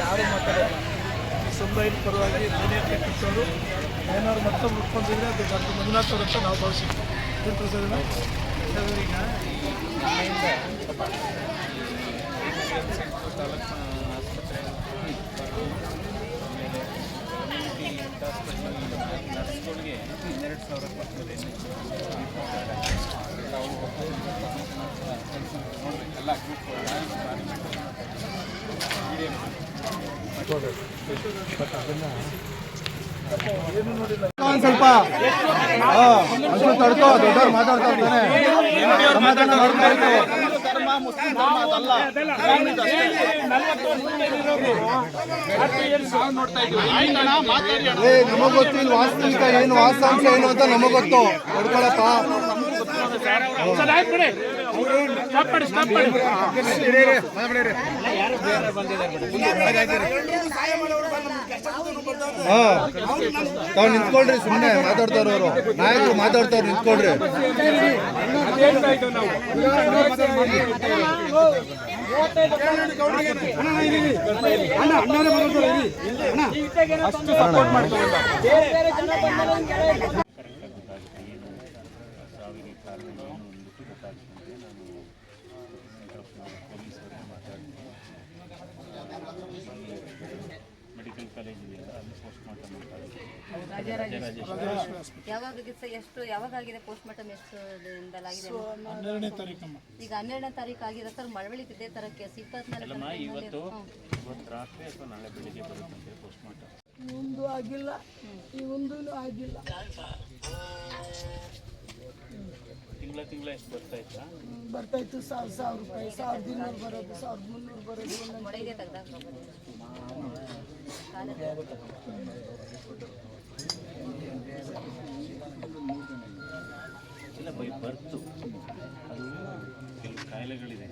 ಯಾರು ಮಾತಾಡೋದು ಸಮುದಾಯದ ಪರವಾಗಿ ಜೂನಿಯರ್ ಟೆಕ್ನಿಕ್ಸ್ ಅವರು ಏನಾದ್ರು ಮತ್ತೊಬ್ಬರು ಉಟ್ಕೊಂಡಿದ್ರೆ ಅದು ಡಾಕ್ಟರ್ ಮಂಜುನಾಥ್ ಅವರು ಅಂತ ನಾವು ಭಾವಿಸಿದ್ವಿ. ಏನು ಪ್ರಸಾದ ಈಗ ಆಸ್ಪತ್ರೆ ನರ್ಸ್ಗಳಿಗೆ 12,000 ಕೊಡ್ತದೆ. ನೋಡಬೇಕೆಲ್ಲ ಗ್ರೂಪ್ ಏನು ನೋಡಿಲ್ಲ ಸ್ವಲ್ಪ ತಡ್ಕೋ ದೊಡ್ಡವ್ರು ಮಾತಾಡ್ತಾ ಧರ್ಮ ಮುಸ್ಲಿಂ ಧರ್ಮ ಅದಲ್ಲ. ನಮಗ್ ಗೊತ್ತಿಲ್ಲ ವಾಸ್ತವಿಕ ಏನು ವಾಸ್ತವಾಂಶ ಏನು ಅಂತ ನಮಗ್ ಗೊತ್ತು. ನೋಡ್ಕೊಳಪ್ಪ ತಾವು ನಿಂತ್ಕೊಳ್ರಿ, ಸುಮ್ಮನೆ ಮಾತಾಡ್ತಾರ ಅವರು ನಾಯಕರು ಮಾತಾಡ್ತಾರ, ನಿಂತ್ಕೊಳ್ರಿ. ಸಾವಿಗೆ ಕಾರಣ ಏನು ಅಂದ್ಬಿಟ್ಟು ಗೊತ್ತಾಗ್ತದೆ. ನಾನು ಪೊಲೀಸರಿಗೆ ಮಾತಾಡ್ತೀನಿ. ಮೆಡಿಕಲ್ ಕಾಲೇಜ್ ಇದೆಯಲ್ಲ ಅಲ್ಲಿ ಪೋಸ್ಟ್ ಮಾರ್ಟಮ್ ಯಾವಾಗ ಆಗಿದೆ ಪೋಸ್ಟ್ ಮಾರ್ಟಮ್? ಎಷ್ಟು ದಿನದಲ್ಲಾಗಿದೆ? 12ನೇ ತಾರೀಕು. ಈಗ 12ನೇ ತಾರೀಕು ಆಗಿದೆ ಸರ್. ಮಳವಳ್ಳಿ ಇದೇ ತರ ಕೇಸ್ 24 ಇವತ್ತು ರಾತ್ರಿ ಅಥವಾ ನಾಳೆ ಬೆಳಿಗ್ಗೆ ಬರುತ್ತಂತೆ ಪೋಸ್ಟ್ ಮಾರ್ಟಮ್. ಮುಂದೂ ಆಗಿಲ್ಲ, ಈ ಮುಂದೂ ಆಗಿಲ್ಲ. ತಿಂಗಳ ಎಷ್ಟು ಬರ್ತಾ ಇತ್ತಾ? ಬರ್ತಾಯಿತ್ತು 1,000 ರೂಪಾಯಿ, 1,200 ಬರೋದು, 1,300 ಬರೋದು. ಮೊಳಗೆ ತೆಗ್ದಾಗ ಇಲ್ಲ ಬೈ ಬರ್ತು, ಅದು ಕೆಲವು ಕಾಯಿಲೆಗಳಿದೆ.